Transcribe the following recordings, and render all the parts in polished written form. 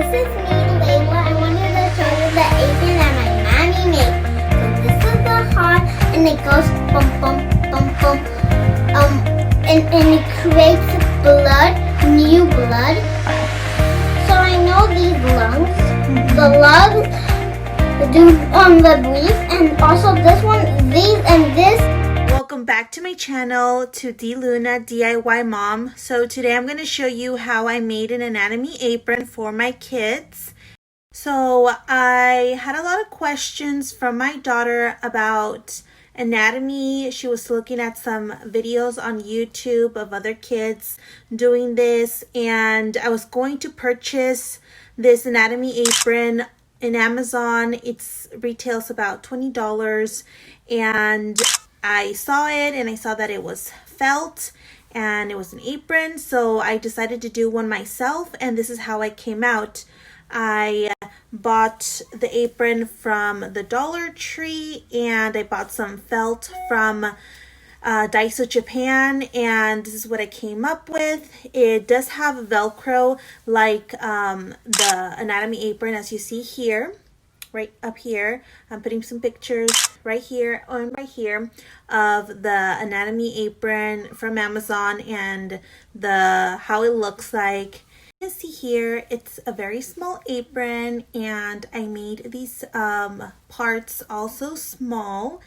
this is me, Leilah. I wanted to show you the apron that my mommy made. So this is the heart, and it goes bum bum bum bum. And it creates blood, new blood. So I know these lungs, the lungs do the breathe, and also this one, these and this. Welcome back to my channel, to D Luna DIY Mom. So today I'm going to show you how I made an anatomy apron for my kids. So I had a lot of questions from my daughter about anatomy. She was looking at some videos on YouTube of other kids doing this, and I was going to purchase this anatomy apron in Amazon. It retails about $20, and I saw it and I saw that it was felt and it was an apron, so I decided to do one myself, and this is how I came out. I bought the apron from the Dollar Tree, and I bought some felt from Daiso Japan, and this is what I came up with. It does have Velcro like the anatomy apron, as you see here. Right up here, I'm putting some pictures right here and right here of the anatomy apron from Amazon and how it looks like. You can see here, it's a very small apron, and I made these parts also small,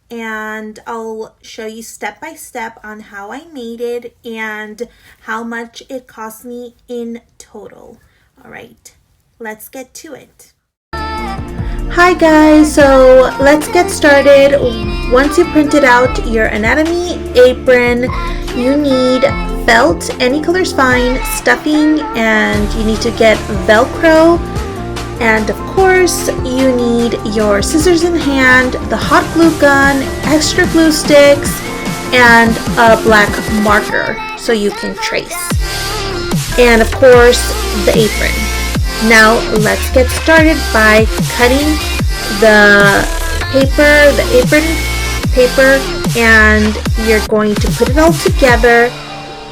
and I'll show you step by step on how I made it and how much it cost me in total. All right, let's get to it. Hi guys, so let's get started. Once you printed out your anatomy apron, you need felt, any color is fine, stuffing, and you need to get Velcro, and of course you need your scissors in hand, the hot glue gun, extra glue sticks, and a black marker so you can trace, and of course the apron. Now let's get started by cutting the paper, the apron paper, and you're going to put it all together,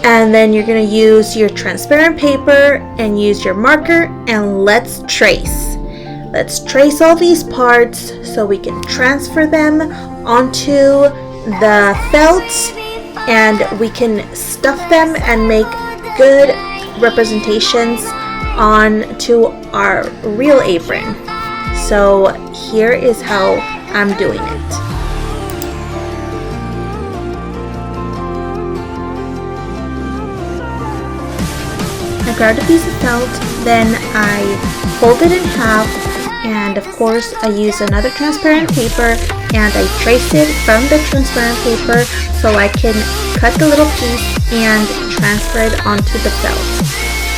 and then you're going to use your transparent paper and use your marker, and let's trace. Let's trace all these parts so we can transfer them onto the felt, and we can stuff them and make good representations onto our real apron. So here is how I'm doing it. I grabbed a piece of felt, then I fold it in half, and of course I use another transparent paper, and I trace it from the transparent paper so I can cut the little piece and transfer it onto the felt.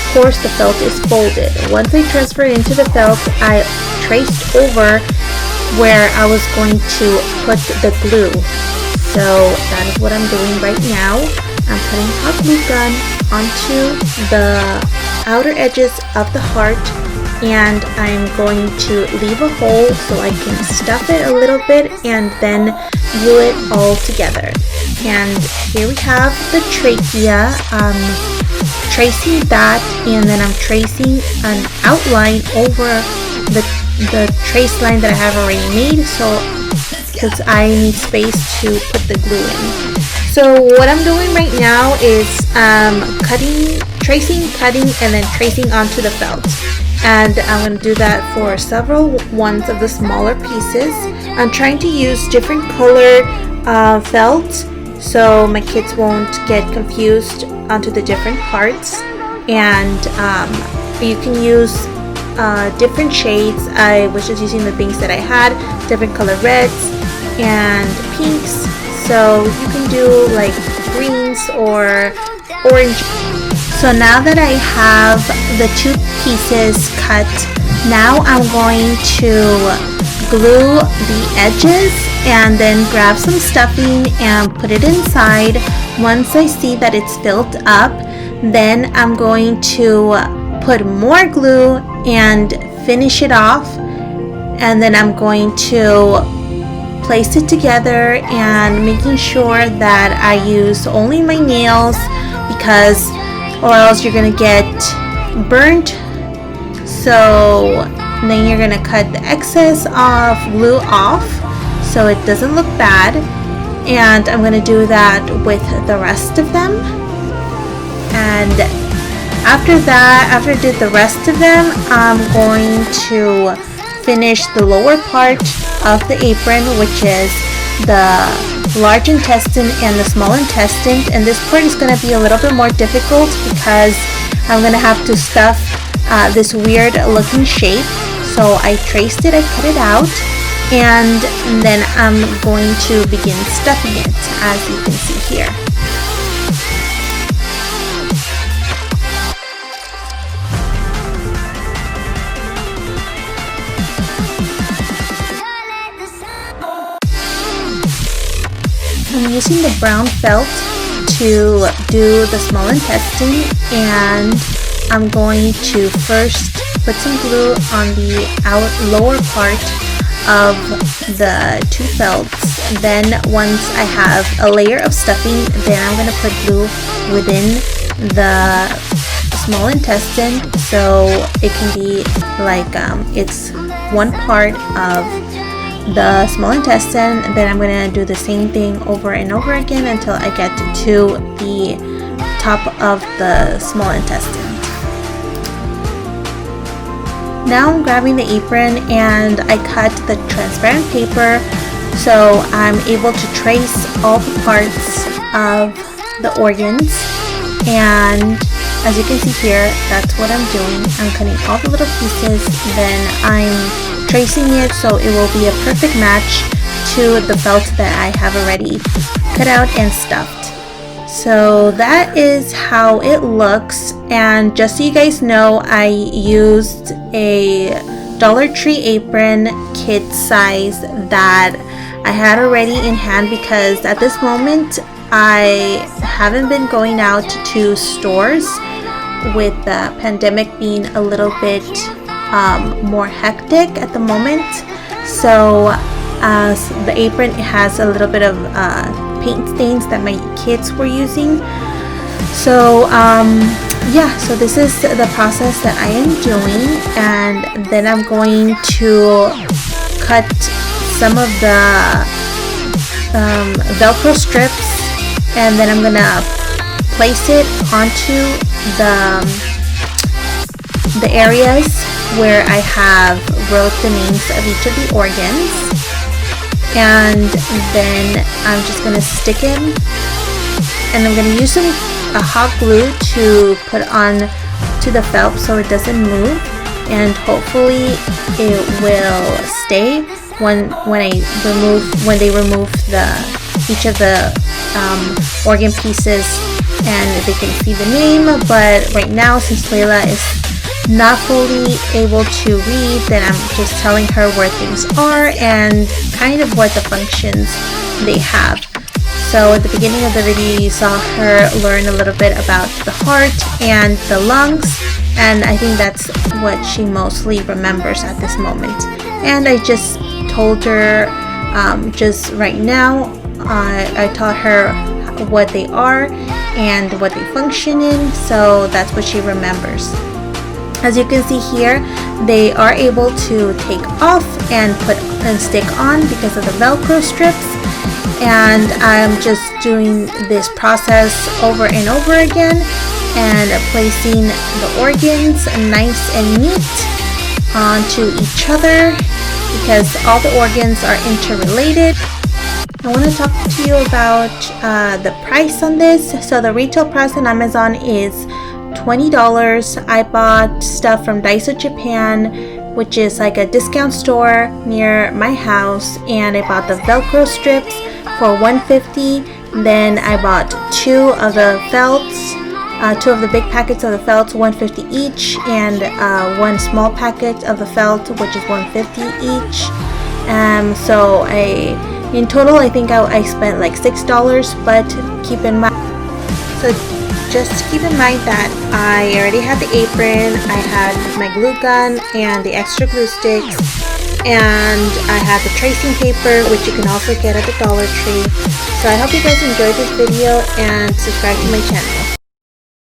Of course, the felt is folded. Once I transfer it into the felt, I traced over where I was going to put the glue. So that is what I'm doing right now. I'm putting hot glue gun onto the outer edges of the heart, and I'm going to leave a hole so I can stuff it a little bit and then glue it all together. And here we have the trachea. Tracing that, and then I'm tracing an outline over the trace line that I have already made, so because I need space to put the glue in. So what I'm doing right now is tracing, cutting, and then tracing onto the felt. And I'm going to do that for several ones of the smaller pieces. I'm trying to use different color felt so my kids won't get confused onto the different parts, and you can use different shades. I was just using the pinks that I had, different color reds and pinks, so you can do like greens or orange. So now that I have the two pieces cut, now I'm going to glue the edges and then grab some stuffing and put it inside. Once I see that it's filled up, then I'm going to put more glue and finish it off, and then I'm going to place it together and making sure that I use only my nails, because or else you're gonna get burnt. So then you're gonna cut the excess of glue off so it doesn't look bad, and I'm gonna do that with the rest of them. And after I did the rest of them, I'm going to finish the lower part of the apron, which is the large intestine and the small intestine. And this part is going to be a little bit more difficult because I'm going to have to stuff this weird looking shape. So I traced it, I cut it out, and then I'm going to begin stuffing it, as you can see here. I'm using the brown felt to do the small intestine, and I'm going to first put some glue on the lower part of the two felts. Then once I have a layer of stuffing, then I'm going to put glue within the small intestine, so it can be like it's one part of the small intestine. Then I'm going to do the same thing over and over again until I get to the top of the small intestine. Now I'm grabbing the apron and I cut the transparent paper so I'm able to trace all the parts of the organs. And as you can see here, that's what I'm doing. I'm cutting all the little pieces, then I'm tracing it so it will be a perfect match to the felt that I have already cut out and stuffed. So that is how it looks. And just so you guys know, I used a Dollar Tree apron kid size that I had already in hand because at this moment I haven't been going out to stores with the pandemic being a little bit more hectic at the moment. So the apron has a little bit of paint stains that my kids were using. So yeah, so this is the process that I am doing, and then I'm going to cut some of the Velcro strips, and then I'm gonna place it onto the areas where I have wrote the names of each of the organs, and then I'm just gonna stick it, and I'm gonna use a hot glue to put on to the felt so it doesn't move, and hopefully it will stay when they remove each of the organ pieces, and they can see the name. But right now, since Leilah is not fully able to read, then I'm just telling her where things are and kind of what the functions they have. So at the beginning of the video, you saw her learn a little bit about the heart and the lungs, and I think that's what she mostly remembers at this moment. And I just told her just right now, I taught her what they are and what they function in, so that's what she remembers. As you can see here, they are able to take off and put and stick on because of the Velcro strips. And I'm just doing this process over and over again and placing the organs nice and neat onto each other because all the organs are interrelated. I want to talk to you about the price on this. So the retail price on Amazon is $20. I bought stuff from Daiso Japan, which is like a discount store near my house, and I bought the Velcro strips for $1.50. Then I bought two of the felts, two of the big packets of the felts, $1.50 each, and one small packet of the felt, which is $1.50 each. So in total, I think I spent like $6, but keep in mind, so just keep in mind that I already had the apron, I had my glue gun and the extra glue sticks, and I had the tracing paper, which you can also get at the Dollar Tree. So I hope you guys enjoyed this video and subscribe to my channel.